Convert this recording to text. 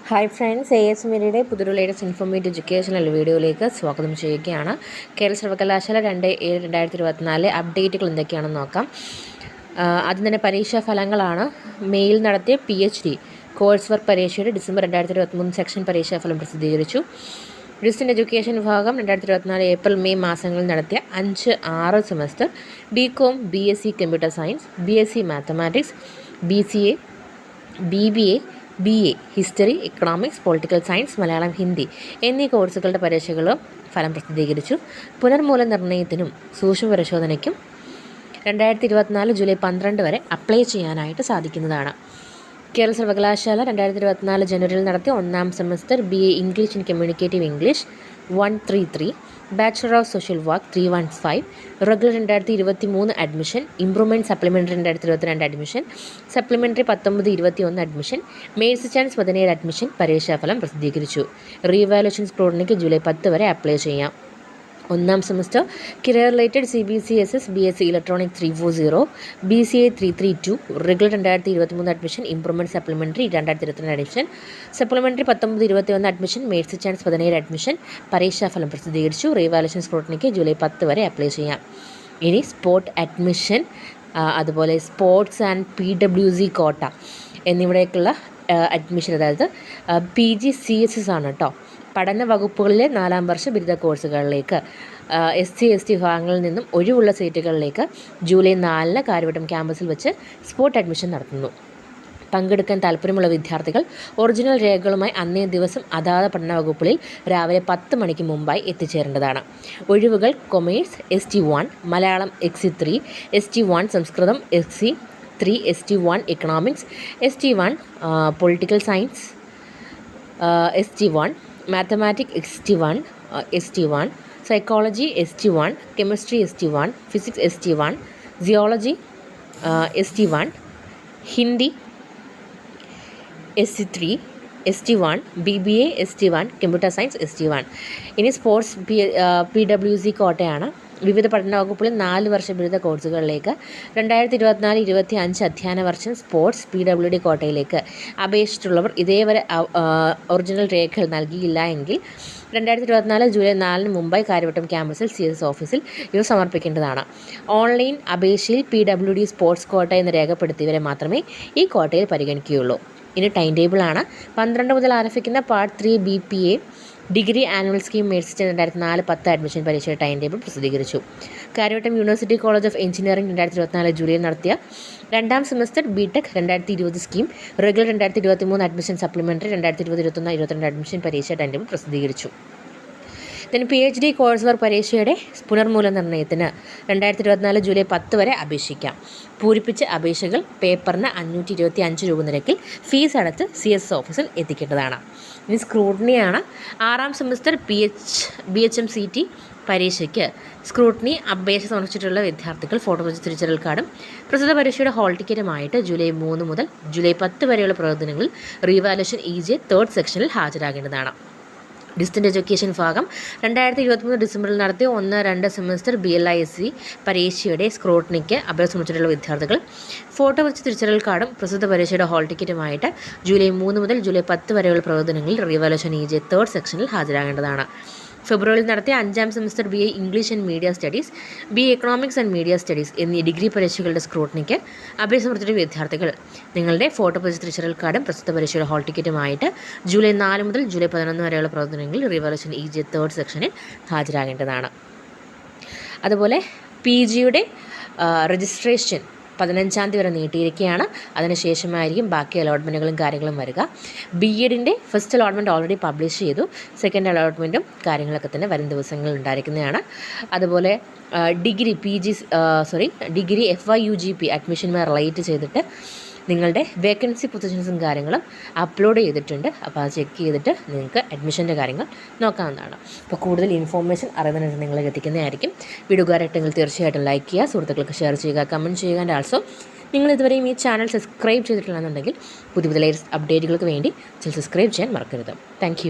Hi friends, AS മീഡിയയുടെ പുതിയ latest informative educational വീഡിയോയിലേക്ക് സ്വാഗതം ചെയ്യുകയാണ്. കേരള സർവകലാശാല 2/7/2024 അപ്ഡേറ്റുകൾ എന്തൊക്കെയാണെന്ന് നോക്കാം. ആദ്യം തന്നെ പരീക്ഷാ ഫലങ്ങളാണ്. മെയിൽ നടത്തിയ PhD കോഴ്സ് വർക്ക് പരീക്ഷയുടെ ഡിസംബർ 2023 സെക്ഷൻ പരീക്ഷാഫലം പ്രസിദ്ധീകരിച്ചു. ഡിസ്റ്റൻസ് എഡ്യൂക്കേഷൻ വിഭാഗം 2024 ഏപ്രിൽ മെയ് മാസങ്ങളിൽ നടത്തിയ 5-6 semester BCom, BSc computer science, BSc mathematics, BCA, BBA, BA history, economics, political science, Malayalam, Hindi എന്നീ കോഴ്സുകളുടെ പരീക്ഷകളും ഫലം പ്രസിദ്ധീകരിച്ചു. പുനർമൂല്യനിർണ്ണയത്തിനും സൂക്ഷ്മ പരിശോധനയ്ക്കും 2024 ജൂലൈ 12 വരെ അപ്ലൈ ചെയ്യാനായിട്ട് സാധിക്കുന്നതാണ്. കേരള സർവകലാശാല 2024 ജനുവരിയിൽ നടത്തിയ 1ാം semester BA English and communicative English 133, bachelor of social work 315, regular 2023 admission, improvement supplementary 2022 admission, supplementary 19-21 admission, mains chance 17 admission പരീക്ഷാഫലം പ്രസിദ്ധീകരിച്ചു. റീവാലുവേഷൻ സ്ക്രൂട്ടിനിക്ക് ജൂലൈ 10 വരെ അപ്ലൈ ചെയ്യാം. 1ാം semester career related CBCSS BSc electronic 340, BCA 332, regular 2023 admission, improvement supplementary 2022 admission, supplementary 19-21 admission, mains chance 17 admission പരീക്ഷാഫലം പ്രസിദ്ധീകരിച്ചു. Revaluation സ്ക്രൂട്ടിനിക്ക് July 10 വരെ apply ചെയ്യാം. ഇനി spot admission, അതുപോലെ സ്പോർട്സ് ആൻഡ് PWC കോട്ട എന്നിവിടേക്കുള്ള അഡ്മിഷൻ, അതായത് PGCSS ആണ് കേട്ടോ. പഠന വകുപ്പുകളിലെ 4ാം വർഷ ബിരുദ കോഴ്സുകളിലേക്ക് SC/ST വിഭാഗങ്ങളിൽ നിന്നും ഒഴിവുള്ള സീറ്റുകളിലേക്ക് ജൂലൈ 4 കാര്യവട്ടം ക്യാമ്പസിൽ വെച്ച് സ്പോട്ട് അഡ്മിഷൻ നടത്തുന്നു. പങ്കെടുക്കാൻ താല്പര്യമുള്ള വിദ്യാർത്ഥികൾ ഒറിജിനൽ രേഖകളുമായി അന്നേ ദിവസം അതാത് പഠന വകുപ്പുകളിൽ രാവിലെ 10 മണിക്ക് മുമ്പായി എത്തിച്ചേരേണ്ടതാണ്. ഒഴിവുകൾ commerce ST1, Malayalam XC3, ST1 സംസ്കൃതം XC3, ST1 economics, ST1 political science, ST1 mathematics, ST1 psychology, ST1 chemistry, ST1 physics, ST1 geology, ST1 Hindi, SC3, ST1 BBA, ST1 computer science, ST1. ഇനി സ്പോർട്സ് PWC കോട്ടയാണ്. വിവിധ പഠന വകുപ്പുകളിൽ 4 വർഷ ബിരുദ കോഴ്സുകളിലേക്ക് 2024-25 അധ്യയന വർഷം സ്പോർട്സ് PWD കോട്ടയിലേക്ക് അപേക്ഷിച്ചിട്ടുള്ളവർ ഇതേവരെ ഒറിജിനൽ രേഖകൾ നൽകിയില്ല എങ്കിൽ 2024 ജൂലൈ 4 മുംബൈ കാര്യവട്ടം ക്യാമ്പസിൽ CS ഓഫീസിൽ ഇവ സമർപ്പിക്കേണ്ടതാണ്. ഓൺലൈൻ അപേക്ഷയിൽ PWD സ്പോർട്സ് കോട്ട എന്ന് രേഖപ്പെടുത്തിയവരെ മാത്രമേ ഈ കോട്ടയിൽ പരിഗണിക്കുകയുള്ളൂ. ഇനി ടൈം ടേബിളാണ്. 12 മുതൽ ആരംഭിക്കുന്ന part 3 BPA degree annual scheme merit 2004-10 admission പരീക്ഷയുടെ ടൈം ടേബിൾ പ്രസിദ്ധീകരിച്ചു. Karyavattom university college of engineering 2024 ജൂലൈയിൽ നടത്തിയ 2ാം semester BTech 2020 scheme, regular 2023 admission, supplementary 2020-21-22 admission പരീക്ഷ ടൈം ടേബിൾ പ്രസിദ്ധീകരിച്ചു. PhD കോഴ്സ് വർക്ക് പരീക്ഷയുടെ പുനർമൂല്യനിർണ്ണയത്തിന് 2024 ജൂലൈ 10 വരെ അപേക്ഷിക്കാം. പൂരിപ്പിച്ച അപേക്ഷകൾ പേപ്പറിന് 525 രൂപ നിരക്കിൽ ഫീസ് അടച്ച് CS ഓഫീസിൽ എത്തിക്കേണ്ടതാണ്. ഇനി സ്ക്രൂട്ടിനിയാണ്. 6ാം സെമസ്റ്റർ BHMCT പരീക്ഷയ്ക്ക് സ്ക്രൂട്ടിനി അപേക്ഷ സമർപ്പിച്ചിട്ടുള്ള വിദ്യാർത്ഥികൾ ഫോട്ടോപതിച്ച തിരിച്ചറിയൽ കാർഡും പ്രസ്തുത പരീക്ഷയുടെ ഹോൾ ടിക്കറ്റുമായിട്ട് ജൂലൈ 3 മുതൽ ജൂലൈ 10 വരെയുള്ള പ്രവർത്തനങ്ങളിൽ റീവാലുവേഷൻ EJ 3rd സെക്ഷനിൽ ഹാജരാകേണ്ടതാണ്. ഡിസ്റ്റൻസ് എഡ്യൂക്കേഷൻ വിഭാഗം 2023 ഡിസംബറിൽ നടത്തിയ 1-2 സെമസ്റ്റർ BLISC പരീക്ഷയുടെ സ്ക്രൂട്ടിനിക്ക് അപേക്ഷ സമർപ്പിച്ചിട്ടുള്ള വിദ്യാർത്ഥികൾ ഫോട്ടോ വെച്ച് തിരിച്ചറിയൽ കാർഡും പ്രസ്തുത പരീക്ഷയുടെ ഹോൾ ടിക്കറ്റുമായിട്ട് ജൂലൈ 3 മുതൽ ജൂലൈ 10 വരെയുള്ള പ്രവർത്തനങ്ങളിൽ റീവാലുവേഷൻ EJ 3rd സെക്ഷനിൽ ഹാജരാകേണ്ടതാണ്. ഫെബ്രുവരിയിൽ നടത്തിയ 5ാം semester BA English and media studies, BA economics and media studies എന്നീ ഡിഗ്രി പരീക്ഷകളുടെ സ്ക്രൂട്ടിനിക്ക് അപേക്ഷ സമർപ്പിച്ച വിദ്യാർത്ഥികൾ നിങ്ങളുടെ ഫോട്ടോ പതിച്ച തിരിച്ചറിയൽ കാർഡും പ്രസ്തുത പരീക്ഷയുടെ ഹോൾ ടിക്കറ്റുമായിട്ട് ജൂലൈ 4 മുതൽ ജൂലൈ 11 വരെയുള്ള പ്രവർത്തനങ്ങളിൽ റീവാലുവേഷൻ EJ 3rd സെക്ഷനിൽ ഹാജരാകേണ്ടതാണ്. അതുപോലെ PGയുടെ രജിസ്ട്രേഷൻ 15-ാം തീയതി വരെ നീട്ടിയിരിക്കുകയാണ്. അതിനുശേഷമായിരിക്കും ബാക്കി അലോട്ട്മെൻറ്റുകളും കാര്യങ്ങളും വരിക. BEdൻ്റെ ഫസ്റ്റ് അലോട്ട്മെൻറ്റ് ഓൾറെഡി പബ്ലിഷ് ചെയ്തു. സെക്കൻഡ് അലോട്ട്മെൻറ്റും കാര്യങ്ങളൊക്കെ തന്നെ വരും ദിവസങ്ങളിൽ ഉണ്ടായിരിക്കുന്നതാണ്. അതുപോലെ ഡിഗ്രി FYUGP അഡ്മിഷനുമായി റിലേറ്റ് ചെയ്തിട്ട് നിങ്ങളുടെ വേക്കൻസി പൊസിഷൻസും കാര്യങ്ങളും അപ്ലോഡ് ചെയ്തിട്ടുണ്ട്. അപ്പോൾ അത് ചെക്ക് ചെയ്തിട്ട് നിങ്ങൾക്ക് അഡ്മിഷൻ്റെ കാര്യങ്ങൾ നോക്കാവുന്നതാണ്. അപ്പോൾ കൂടുതൽ ഇൻഫോർമേഷൻ അറിയുന്നതിന് നിങ്ങളെ എത്തിക്കുന്നതായിരിക്കും. വീഡിയോ ഉപകാരമായിട്ടെങ്കിൽ തീർച്ചയായിട്ടും ലൈക്ക് ചെയ്യുക, സുഹൃത്തുക്കൾക്ക് ഷെയർ ചെയ്യുക, കമൻറ്റ് ചെയ്യുക. ആൻഡ് ആൾസോ നിങ്ങൾ ഇതുവരെയും ഈ ചാനൽ സബ്സ്ക്രൈബ് ചെയ്തിട്ടില്ലെന്നുണ്ടെങ്കിൽ പുതിയ ലേറ്റസ്റ്റ് അപ്ഡേറ്റുകൾക്ക് വേണ്ടി സബ്സ്ക്രൈബ് ചെയ്യാൻ മറക്കരുത്. താങ്ക്